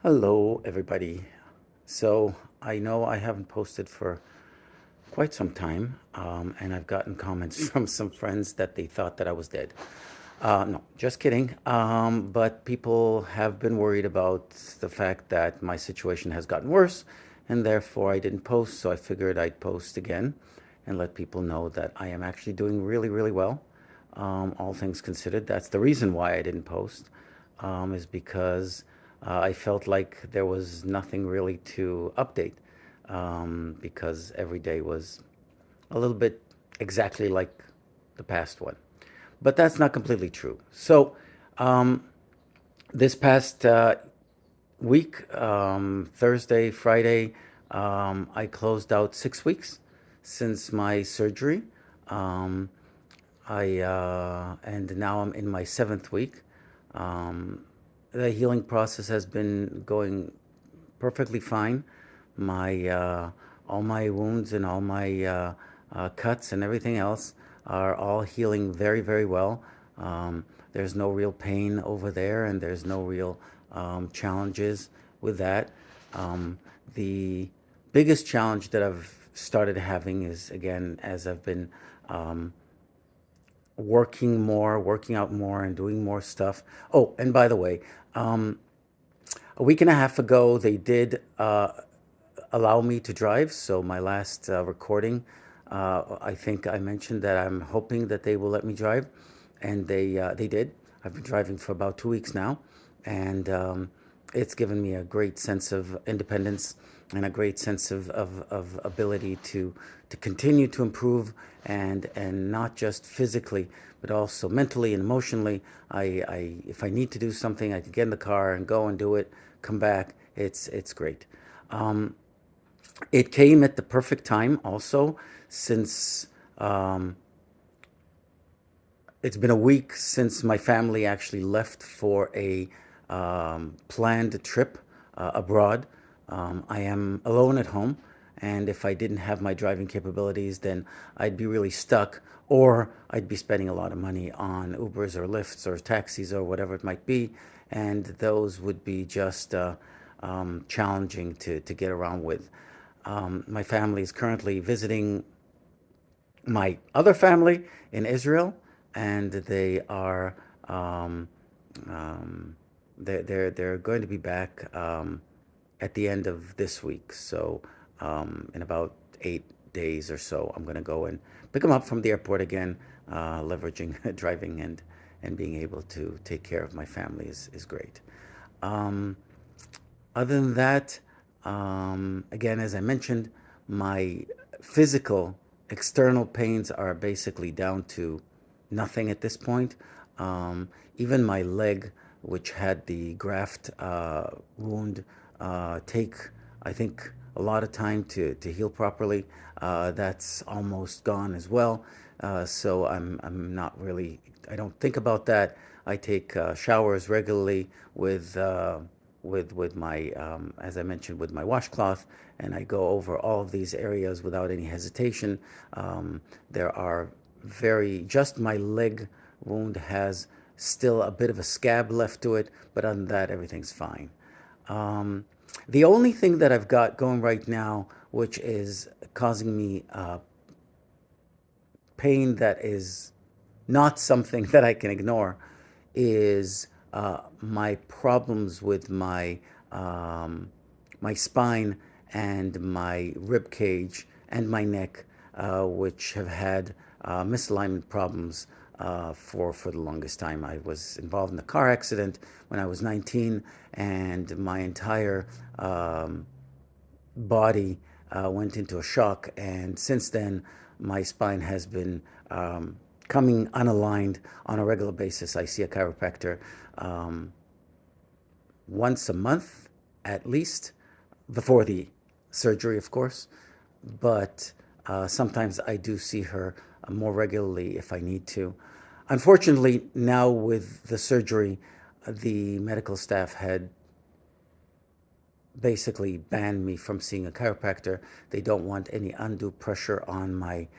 Hello, everybody. So I know I haven't posted for quite some time, and I've gotten comments from some friends that they thought that I was dead. No, just kidding. But people have been worried about the fact that my situation has gotten worse, and therefore I didn't post. So I figured I'd post again and let people know that I am actually doing really, really well. All things considered, that's the reason why I didn't post, is because I felt like there was nothing really to update, because every day was a little bit exactly like the past one. But that's not completely true. So, this past week, Thursday, Friday, I closed out 6 weeks since my surgery. Um, and now I'm in my seventh week. Um, the healing process has been going perfectly fine. My all my wounds and all my cuts and everything else are all healing very, very well. There's no real pain over there, and there's no real challenges with that. The biggest challenge that I've started having is, again, as I've been um, working more, working out more, and doing more stuff. Oh, and by the way, a week and a half ago, they did allow me to drive. So my last recording, I think I mentioned that I'm hoping that they will let me drive, and they did. I've been driving for about 2 weeks now, and it's given me a great sense of independence and a great sense of ability to continue to improve, and not just physically but also mentally and emotionally. I if I need to do something, I can get in the car and go and do it, come back. It's great. It came at the perfect time also, since it's been a week since my family actually left for a planned trip abroad. I am alone at home, and if I didn't have my driving capabilities, then I'd be really stuck, or I'd be spending a lot of money on Ubers or Lyfts or taxis or whatever it might be, and those would be just challenging to get around with. My family is currently visiting my other family in Israel, and they are um, um, they're going to be back at the end of this week. So in about 8 days or so, I'm going to go and pick them up from the airport again, leveraging driving and being able to take care of my family is great. Um, Other than that, again, as I mentioned, my physical external pains are basically down to nothing at this point. Even my leg, which had the graft wound, take, I think, a lot of time to heal properly. That's almost gone as well. So I'm not really, I don't think about that. I take showers regularly with my, as I mentioned, with my washcloth, and I go over all of these areas without any hesitation. There are just my leg wound has still a bit of a scab left to it, but other than that, everything's fine. Um, the only thing that I've got going right now, which is causing me pain that is not something that I can ignore, is my problems with my spine and my rib cage and my neck, which have had misalignment problems for the longest time. I was involved in a car accident when I was 19, and my entire body went into a shock. And since then, my spine has been coming unaligned on a regular basis. I see a chiropractor um, once a month at least, before the surgery, of course. But sometimes I do see her more regularly if I need to. Unfortunately, now with the surgery, the medical staff had basically banned me from seeing a chiropractor. They don't want any undue pressure on my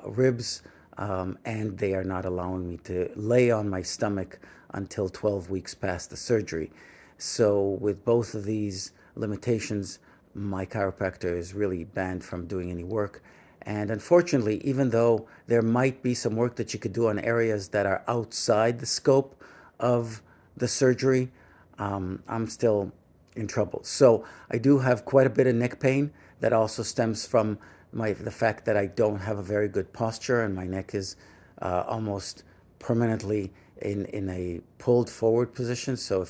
ribs, and they are not allowing me to lay on my stomach until 12 weeks past the surgery. So with both of these limitations, my chiropractor is really banned from doing any work. And unfortunately, even though there might be some work that you could do on areas that are outside the scope of the surgery, I'm still in trouble. So I do have quite a bit of neck pain that also stems from the fact that I don't have a very good posture, and my neck is almost permanently in a pulled forward position. So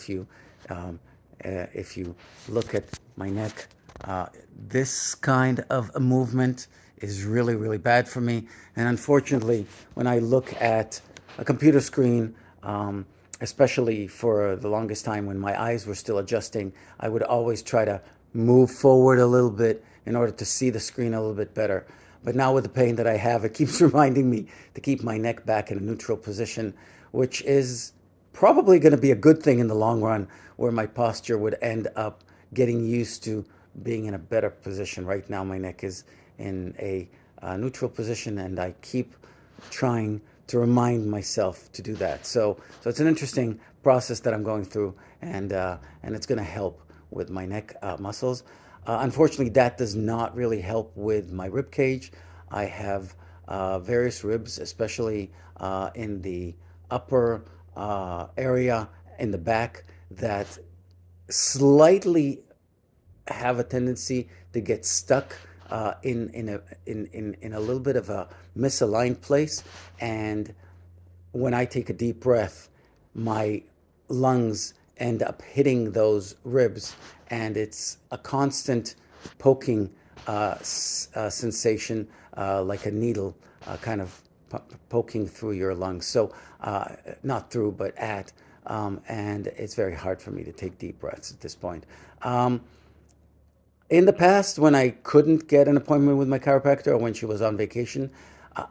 um, if you look at my neck, this kind of a movement is really, really bad for me. And unfortunately, when I look at a computer screen, especially for the longest time when my eyes were still adjusting, I would always try to move forward a little bit in order to see the screen a little bit better. But now with the pain that I have, it keeps reminding me to keep my neck back in a neutral position, which is probably going to be a good thing in the long run, where my posture would end up getting used to being in a better position. Right now, my neck is in a neutral position, and I keep trying to remind myself to do that. So it's an interesting process that I'm going through, and it's going to help with my neck muscles. Unfortunately, that does not really help with my rib cage. I have various ribs, especially in the upper area in the back, that slightly have a tendency to get stuck in a little bit of a misaligned place. And when I take a deep breath, my lungs end up hitting those ribs, and it's a constant poking sensation, like a needle kind of poking through your lungs. So, not through, but at. And it's very hard for me to take deep breaths at this point. In the past, when I couldn't get an appointment with my chiropractor or when she was on vacation,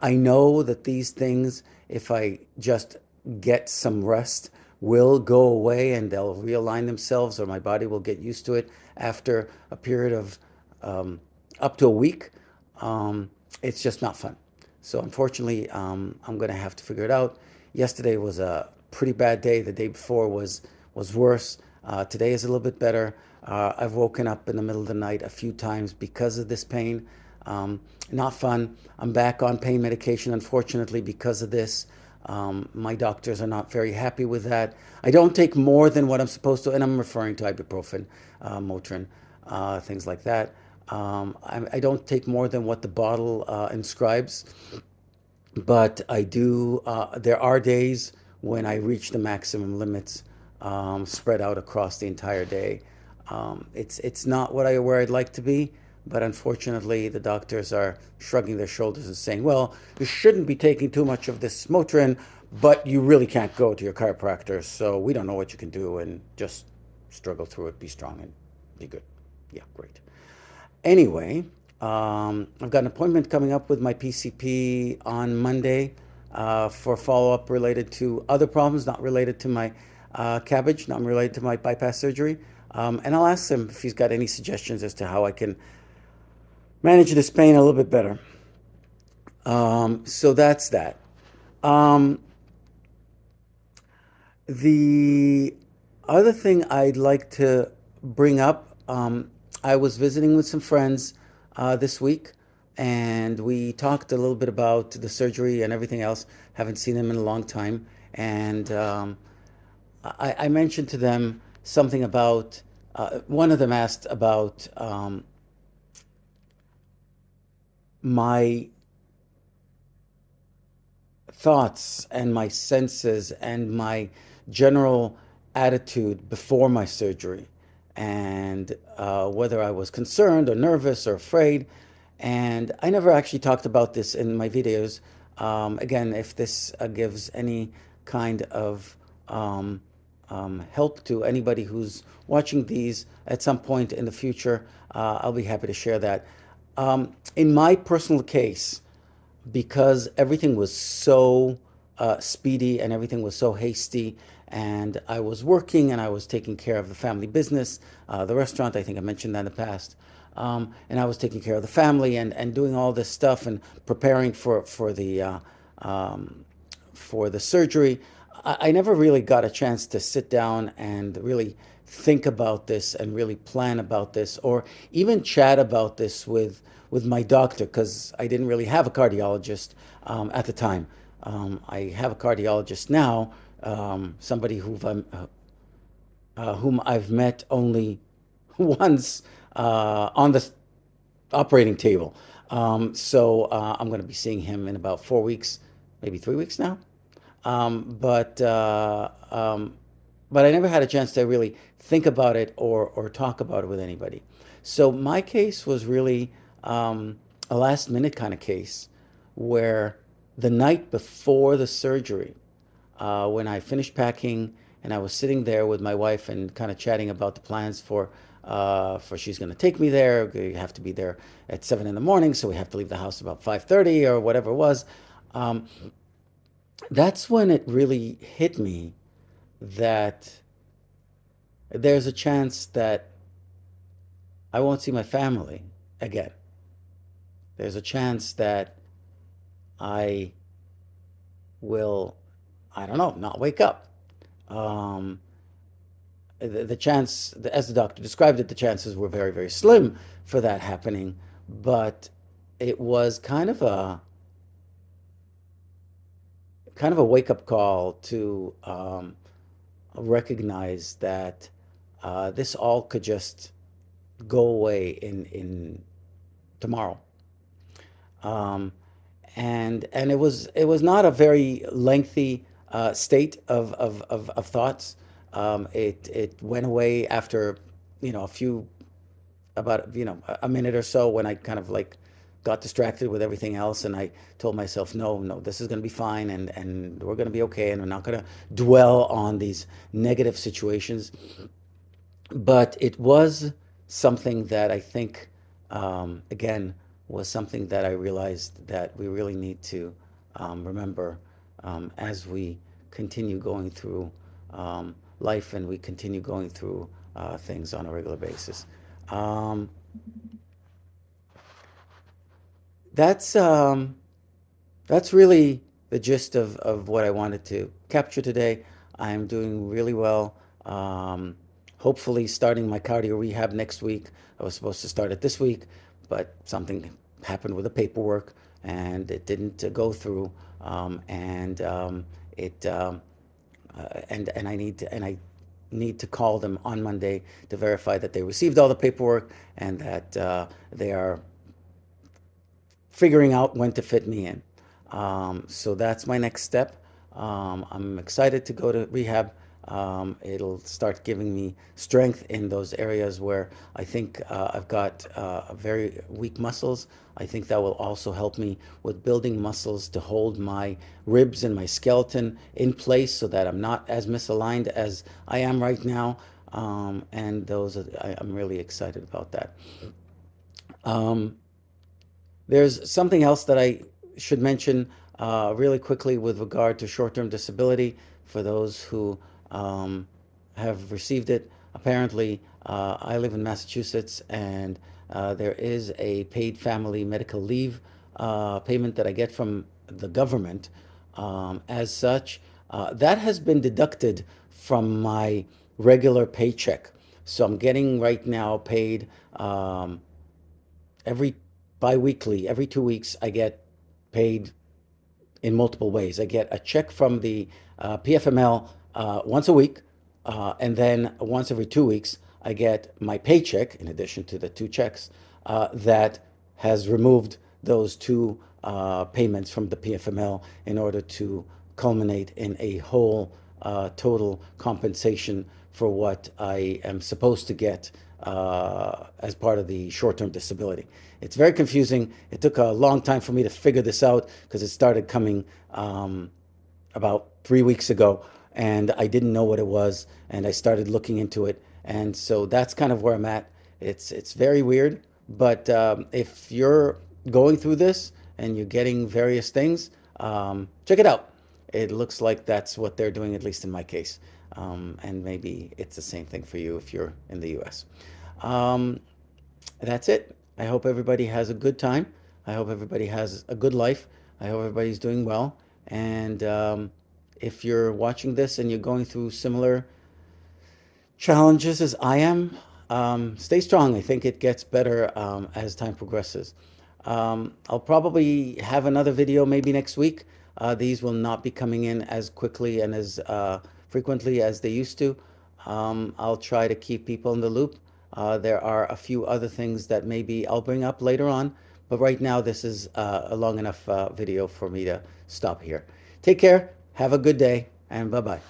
I know that these things, if I just get some rest, will go away and they'll realign themselves, or my body will get used to it after a period of up to a week. It's just not fun. So unfortunately, I'm going to have to figure it out. Yesterday was a pretty bad day. The day before was worse. Today is a little bit better. I've woken up in the middle of the night a few times because of this pain. Not fun. I'm back on pain medication, unfortunately, because of this. My doctors are not very happy with that. I don't take more than what I'm supposed to, and I'm referring to ibuprofen, Motrin, things like that. I don't take more than what the bottle inscribes, but I do. There are days when I reach the maximum limits, spread out across the entire day. It's not where I'd like to be, but unfortunately, the doctors are shrugging their shoulders and saying, "Well, you shouldn't be taking too much of this Motrin, but you really can't go to your chiropractor, so we don't know what you can do, and just struggle through it, be strong, and be good." Yeah, great. Anyway, I've got an appointment coming up with my PCP on Monday for follow-up related to other problems, not related to my CABG, not related to my bypass surgery. And I'll ask him if he's got any suggestions as to how I can manage this pain a little bit better. So that's that. The other thing I'd like to bring up, I was visiting with some friends this week, and we talked a little bit about the surgery and everything else. Haven't seen them in a long time. And I mentioned to them something about, one of them asked about my thoughts and my senses and my general attitude before my surgery, and whether I was concerned or nervous or afraid. And I never actually talked about this in my videos. Again, if this gives any kind of help to anybody who's watching these at some point in the future, I'll be happy to share that. In my personal case, because everything was so speedy and everything was so hasty, and I was working and I was taking care of the family business, the restaurant, I think I mentioned that in the past, and I was taking care of the family and doing all this stuff and preparing for the surgery. I never really got a chance to sit down and really think about this and really plan about this, or even chat about this with my doctor, because I didn't really have a cardiologist at the time. I have a cardiologist now, somebody whom I've met only once on the operating table. I'm going to be seeing him in about 4 weeks, maybe 3 weeks now. Um, but uh, um, but I never had a chance to really think about it or talk about it with anybody. So my case was really a last minute kind of case where the night before the surgery, when I finished packing and I was sitting there with my wife and kind of chatting about the plans for she's going to take me there. We have to be there at 7 in the morning, so we have to leave the house about 5:30 or whatever it was. Um, that's when it really hit me that there's a chance that I won't see my family again. There's a chance that I will, I don't know, not wake up. Um, the chance, as the doctor described it, the chances were very, very slim for that happening. But it was kind of a wake up call to recognize that this all could just go away in tomorrow. Um, and it was not a very lengthy state of thoughts. It went away after a few about a minute or so when I kind of like got distracted with everything else, and I told myself, no, no, this is going to be fine, and we're going to be okay, and we're not going to dwell on these negative situations. But it was something that I think, again, was something that I realized that we really need to remember as we continue going through life and we continue going through things on a regular basis. Um, that's that's really the gist of what I wanted to capture today. I'm doing really well. Hopefully, starting my cardio rehab next week. I was supposed to start it this week, but something happened with the paperwork and it didn't go through. And it and I need to call them on Monday to verify that they received all the paperwork and that they are figuring out when to fit me in. So that's my next step. I'm excited to go to rehab. It'll start giving me strength in those areas where I think I've got very weak muscles. I think that will also help me with building muscles to hold my ribs and my skeleton in place so that I'm not as misaligned as I am right now. And I'm really excited about that. Um, there's something else that I should mention really quickly with regard to short-term disability for those who um, have received it. Apparently, I live in Massachusetts, and there is a paid family medical leave payment that I get from the government. As such, that has been deducted from my regular paycheck. So I'm getting right now paid every biweekly, every 2 weeks, I get paid in multiple ways. I get a check from the PFML once a week, and then once every 2 weeks, I get my paycheck in addition to the two checks that has removed those two payments from the PFML in order to culminate in a whole total compensation for what I am supposed to get as part of the short-term disability. It's very confusing. It took a long time for me to figure this out because it started coming about 3 weeks ago, and I didn't know what it was, and I started looking into it, and so that's kind of where I'm at. It's very weird, but if you're going through this and you're getting various things, check it out. It looks like that's what they're doing, at least in my case. And maybe it's the same thing for you if you're in the US. Um, that's it. I hope everybody has a good time. I hope everybody has a good life. I hope everybody's doing well. And if you're watching this and you're going through similar Challenges as I am. Stay strong. I think it gets better as time progresses. I'll probably have another video maybe next week. These will not be coming in as quickly and as frequently as they used to. I'll try to keep people in the loop. There are a few other things that maybe I'll bring up later on, but right now this is a long enough video for me to stop here. Take care, have a good day, and bye bye.